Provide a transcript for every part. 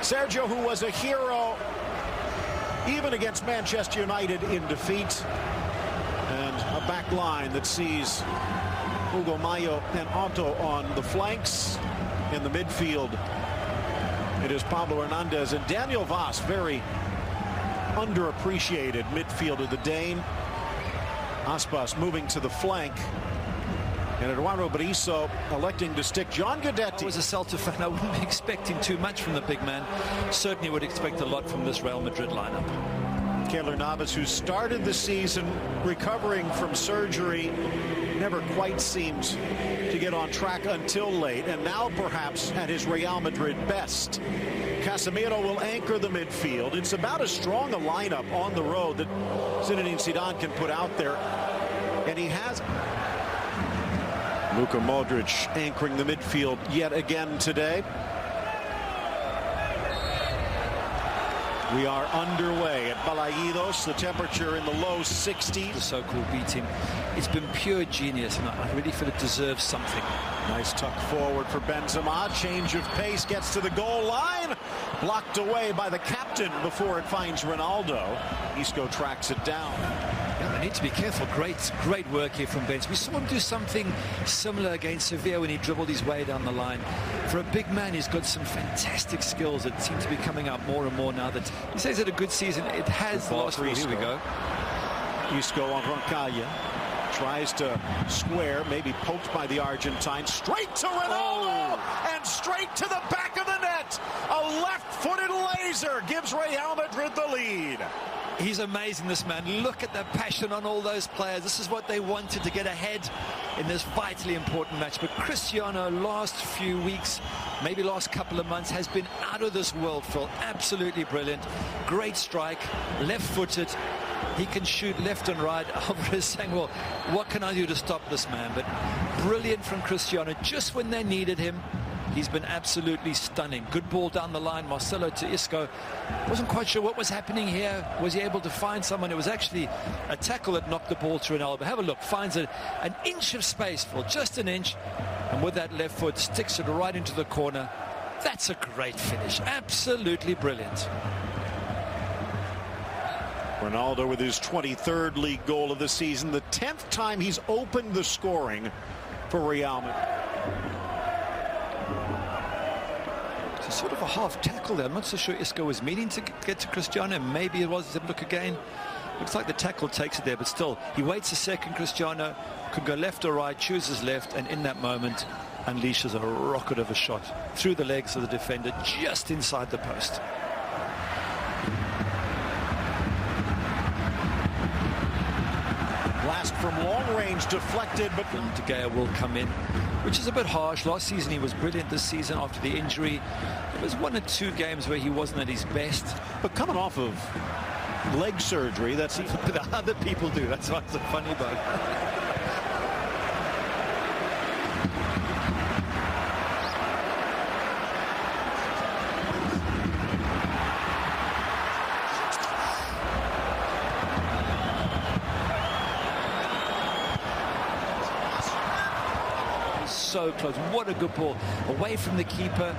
Sergio, who was a hero even against Manchester United in defeat, and a back line that sees Hugo Mayo and Otto on the flanks. In the midfield, it is Pablo Hernandez and Daniel Vaz, very underappreciated midfielder, the Dane. Aspas moving to the flank, and Eduardo Berizzo electing to stick John Guidetti. I was a Celta fan. I wouldn't be expecting too much from the big man. Certainly would expect a lot from this Real Madrid lineup. Keylor Navas, who started the season recovering from surgery, never quite seemed to get on track until late, and now perhaps at his Real Madrid best. Casemiro will anchor the midfield. It's about as strong a lineup on the road that Zinedine Zidane can put out there, and he has. Luka Modric anchoring the midfield yet again today. We are underway at Balaídos. The temperature in the low 60s. The so-called beating. It's been pure genius, and I really feel it deserves something. Nice tuck forward for Benzema. Change of pace, gets to the goal line. Blocked away by the captain before it finds Ronaldo. Isco tracks it down. Yeah, they need to be careful. Great work here from Benz. We saw him do something similar against Sevilla when he dribbled his way down the line. For a big man, he's got some fantastic skills that seem to be coming out more and more now that he says it a good season. It has lost. Here we go. Isco on Roncaglia. Tries to square, maybe poked by the Argentine. Straight to Ronaldo! And straight to the back of the net! A left-footed laser gives Real Madrid the lead. He's amazing, this man. Look at the passion on all those players. This is what they wanted, to get ahead in this vitally important match. But Cristiano, last few weeks, maybe last couple of months, has been out of this world, Phil. Absolutely brilliant. Great strike, left-footed. He can shoot left and right. Alvarez saying, well, what can I do to stop this man? But brilliant from Cristiano. Just when they needed him, he's been absolutely stunning. Good ball down the line. Marcelo to Isco. Wasn't quite sure what was happening here. Was he able to find someone? It was actually a tackle that knocked the ball to Ronaldo. Have a look. Finds an inch of space, Phil. Just an inch. And with that left foot, sticks it right into the corner. That's a great finish. Absolutely brilliant. Ronaldo with his 23rd league goal of the season, the 10th time he's opened the scoring for Real Madrid. It's sort of a half tackle there. I'm not so sure Isco was meaning to get to Cristiano. Maybe it was. Look again. Looks like the tackle takes it there, but still, he waits a second. Cristiano could go left or right, chooses left, and in that moment unleashes a rocket of a shot through the legs of the defender, just inside the post. Blast from long range deflected, but De Gea will come in, which is a bit harsh. Last season he was brilliant. This season, after the injury, there was 1 or 2 games where he wasn't at his best. But coming off of leg surgery, that's but other people do. That's what's so funny about it. So close. What a good ball. Away from the keeper.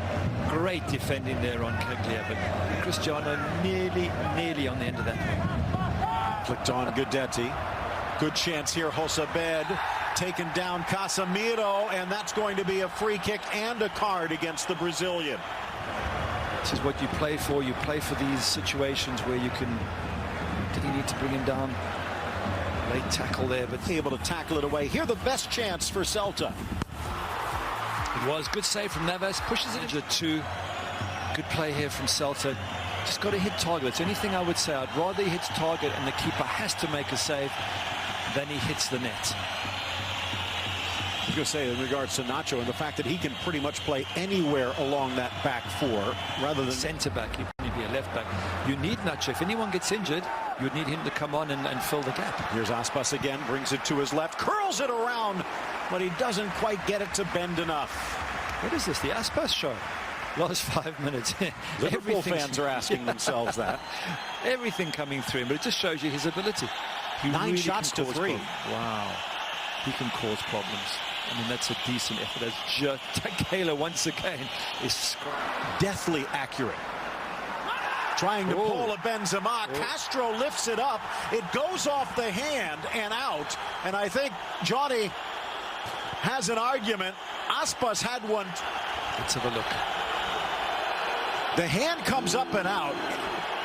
Great defending there on Caglia, but Cristiano nearly on the end of that. Flicked on Guidetti. Good chance here. Josabed taken down Casemiro, and that's going to be a free kick and a card against the Brazilian. This is what you play for. You play for these situations where you can... Did he need to bring him down? Late tackle there, but able to tackle it away. Here, the best chance for Celta. It was good save from Navas, pushes it into 2. Good play here from Celta. Just got to hit target. That's the only thing I would say. I'd rather he hits target and the keeper has to make a save than he hits the net. I was going to say, in regards to Nacho and the fact that he can pretty much play anywhere along that back 4 rather than centre back. He'd be a left back. You need Nacho. If anyone gets injured, you'd need him to come on and fill the gap. Here's Aspas again, brings it to his left, curls it around, but he doesn't quite get it to bend enough. What is this, the Aspas show? Last 5 minutes. Liverpool fans are asking themselves that. Everything coming through him, but it just shows you his ability. He 9 really shots to 3. Wow. He can cause problems. I mean, that's a decent effort. As just Taylor once again is deathly accurate. Trying to pull a Benzema. Castro lifts it up. It goes off the hand and out. And I think Johnny has an argument. Aspas had one. Let's have a look. The hand comes up and out.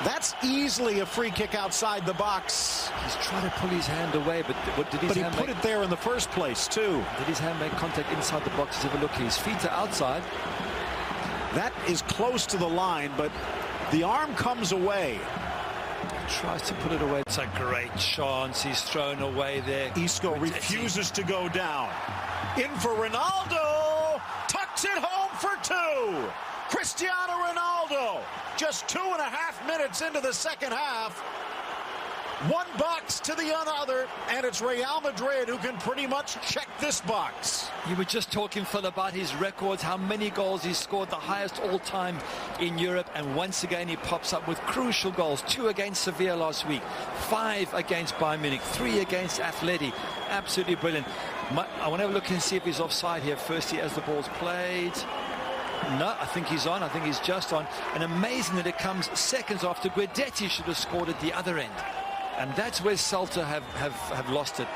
That's easily a free kick outside the box. He's trying to pull his hand away, but what did his hand put it there in the first place, too. Did his hand make contact inside the box? Let's have a look. His feet are outside. That is close to the line, but the arm comes away. He tries to put it away. It's a great chance. He's thrown away there. Isco refuses to go down. In for Ronaldo. Tucks it home for two. Cristiano Ronaldo. Just 2.5 minutes into the second half. One box to the other, and it's Real Madrid who can pretty much check this box. You were just talking, Phil, about his records, how many goals he's scored, the highest all-time in Europe, and once again he pops up with crucial goals. 2 against Sevilla last week, 5 against Bayern Munich, 3 against Atleti. Absolutely brilliant. I want to have a look and see if he's offside here. Firstly, as the ball's played. No, I think he's on. I think he's just on. And amazing that it comes seconds after Guidetti should have scored at the other end. And that's where Celta have lost it.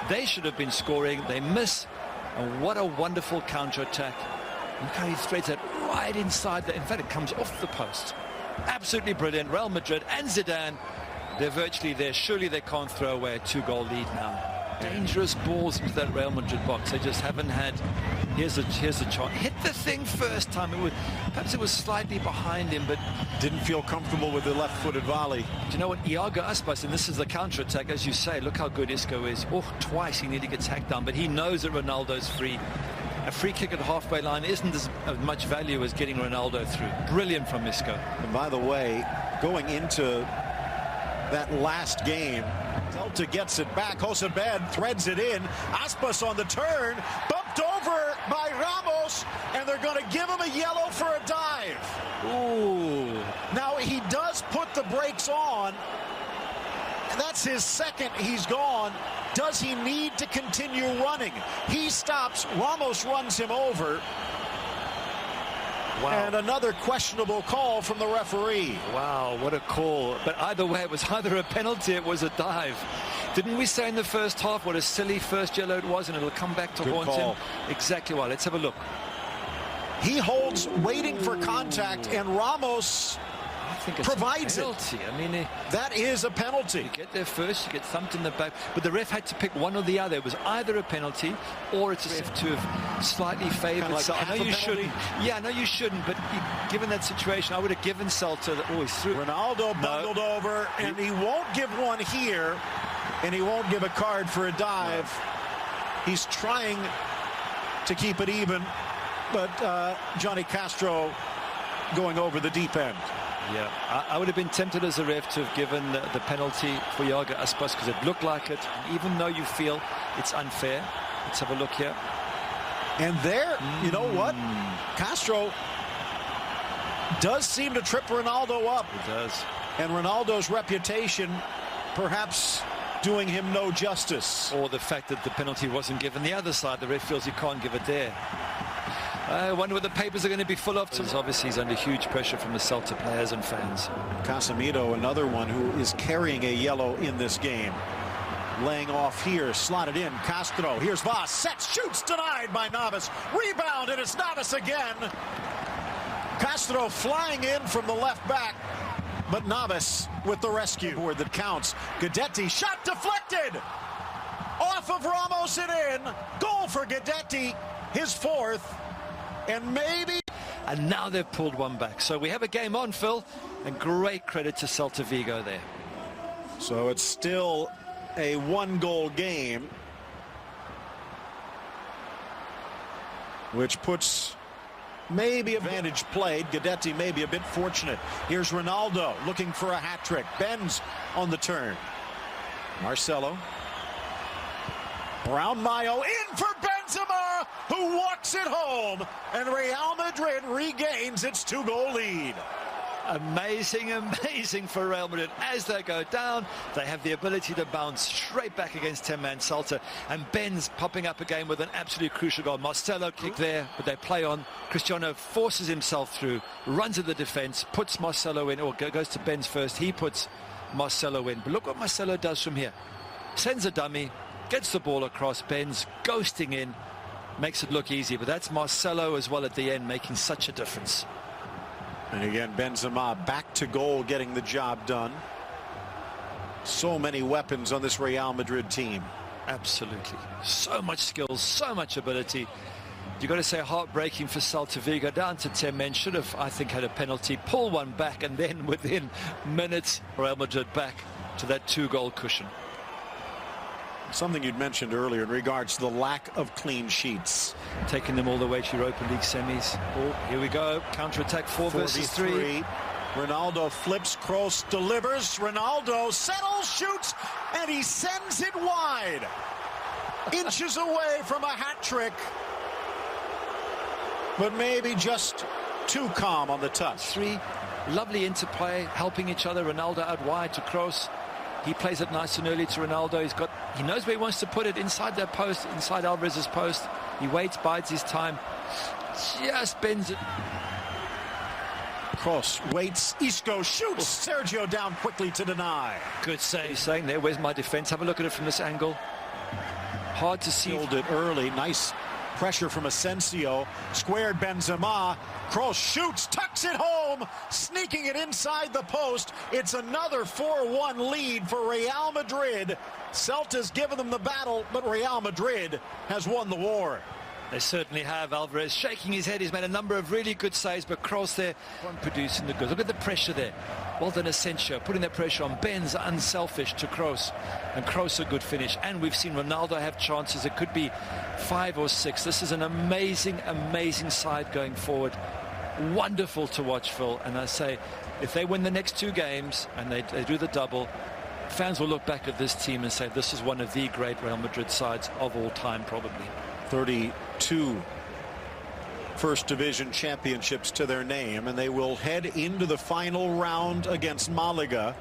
They should have been scoring. They miss. And what a wonderful counter-attack. Look how he threads it right inside. In fact, it comes off the post. Absolutely brilliant. Real Madrid and Zidane, they're virtually there. Surely they can't throw away a 2-goal lead now. Dangerous balls into that Real Madrid box. They just haven't had. Here's a chance. Hit the thing first time. Perhaps it was slightly behind him, but didn't feel comfortable with the left-footed volley. Do you know what? Iago Aspas, and this is the counter-attack, as you say. Look how good Isco is. Oh, twice he nearly gets hacked down, but he knows that Ronaldo's free. A free kick at the halfway line isn't as much value as getting Ronaldo through. Brilliant from Isco. And by the way, going into that last game, Celta gets it back. Josebed threads it in. Aspas on the turn, bumped over by Ramos, and they're going to give him a yellow for a dive. Ooh. Now he does put the brakes on. That's his second. He's gone. Does he need to continue running? He stops. Ramos runs him over. Wow. And another questionable call from the referee. Wow, what a call. But either way, it was either a penalty, it was a dive. Didn't we say in the first half what a silly first yellow it was, and it'll come back to haunt him? Exactly right. Let's have a look. He holds, waiting for contact, and Ramos provides it. I mean, that is a penalty. You get there first, you get thumped in the back, but the ref had to pick one or the other. It was either a penalty or it's as if to have slightly favoured. Like I know you shouldn't. Yeah, I know you shouldn't, but given that situation, I would have given Celta that. Oh, he's through. Ronaldo bundled over, and he won't give one here, and he won't give a card for a dive. No. He's trying to keep it even, but Johnny Castro going over the deep end. Yeah, I would have been tempted as a ref to have given the penalty for Iago Aspas because it looked like it, even though you feel it's unfair. Let's have a look here. And there, you know what? Castro does seem to trip Ronaldo up. It does. And Ronaldo's reputation perhaps doing him no justice. Or the fact that the penalty wasn't given the other side. The ref feels he can't give it there. I wonder what the papers are going to be full of. Obviously, he's under huge pressure from the Celta players and fans. Casemiro, another one who is carrying a yellow in this game. Laying off here, slotted in. Castro, here's Vaz, sets, shoots, denied by Navas. Rebound, and it's Navas again. Castro flying in from the left back, but Navas with the rescue board that counts. Guidetti, shot deflected. Off of Ramos and in. Goal for Guidetti, his fourth. And maybe. And now they've pulled one back. So we have a game on, Phil, and great credit to Celta Vigo there. So it's still a one-goal game, which puts maybe advantage played. Guidetti may be a bit fortunate. Here's Ronaldo looking for a hat trick. Benz on the turn. Marcelo. Brown Mayo in for Benzema, who walks it home, and Real Madrid regains its 2-goal lead. Amazing for Real Madrid. As they go down, they have the ability to bounce straight back against 10-man Celta. And Ben's popping up again with an absolutely crucial goal. Marcelo kick there, but they play on. Cristiano forces himself through, runs at the defense, puts Marcelo in, or goes to Ben's first. He puts Marcelo in. But look what Marcelo does from here. Sends a dummy, gets the ball across. Ben's ghosting in, makes it look easy. But that's Marcelo as well at the end, making such a difference. And again, Benzema back to goal, getting the job done. So many weapons on this Real Madrid team. Absolutely. So much skill, so much ability. You've got to say heartbreaking for Celta Vigo. Down to 10 men. Should have, I think, had a penalty. Pull one back, and then within minutes, Real Madrid back to that 2-goal cushion. Something you'd mentioned earlier in regards to the lack of clean sheets. Taking them all the way to Europa League semis. Oh, here we go. Counter-attack 4 versus 3. Ronaldo flips, Kroos delivers. Ronaldo settles, shoots, and he sends it wide. Inches away from a hat trick. But maybe just too calm on the touch. 3 lovely interplay, helping each other. Ronaldo out wide to Kroos. He plays it nice and early to Ronaldo. He knows where he wants to put it, inside that post, inside Alvarez's post. He waits, bides his time, just bends it. Kroos waits, Isco shoots. Sergio down quickly to deny. Good save. He's saying there, where's my defense? Have a look at it from this angle. Hard to see. Killed it early. Nice pressure from Asensio. Squared Benzema. Kroos shoots, tucks it home, sneaking it inside the post. It's another 4-1 lead for Real Madrid. Celta's given them the battle, but Real Madrid has won the war. They certainly have. Alvarez shaking his head. He's made a number of really good saves, but Kroos there producing the goods. Look at the pressure there. Well done, Asensio, putting that pressure on. Ben's unselfish to Kroos, and Kroos a good finish. And we've seen Ronaldo have chances. It could be 5 or 6. This is an amazing side going forward. Wonderful to watch, Phil. And I say, if they win the next 2 games and they do the double, fans will look back at this team and say this is one of the great Real Madrid sides of all time, probably. 32 First Division championships to their name, and they will head into the final round against Malaga.